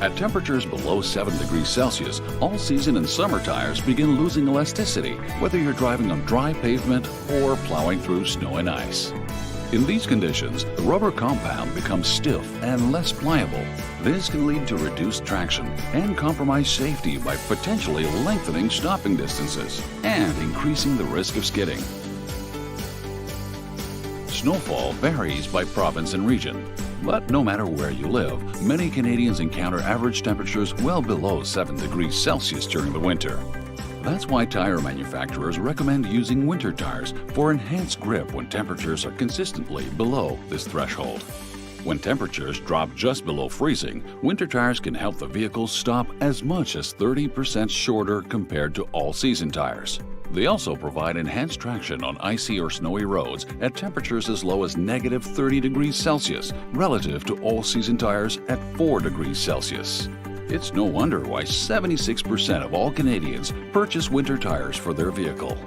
At temperatures below 7 degrees Celsius, all-season and summer tires begin losing elasticity, whether you're driving on dry pavement or plowing through snow and ice. In these conditions, the rubber compound becomes stiff and less pliable. This can lead to reduced traction and compromise safety by potentially lengthening stopping distances and increasing the risk of skidding. Snowfall varies by province and region, but no matter where you live, many Canadians encounter average temperatures well below 7 degrees Celsius during the winter. That's why tire manufacturers recommend using winter tires for enhanced grip when temperatures are consistently below this threshold. When temperatures drop just below freezing, winter tires can help the vehicle stop as much as 30% shorter compared to all-season tires. They also provide enhanced traction on icy or snowy roads at temperatures as low as negative 30 degrees Celsius relative to all-season tires at 4 degrees Celsius. It's no wonder why 76% of all Canadians purchase winter tires for their vehicle.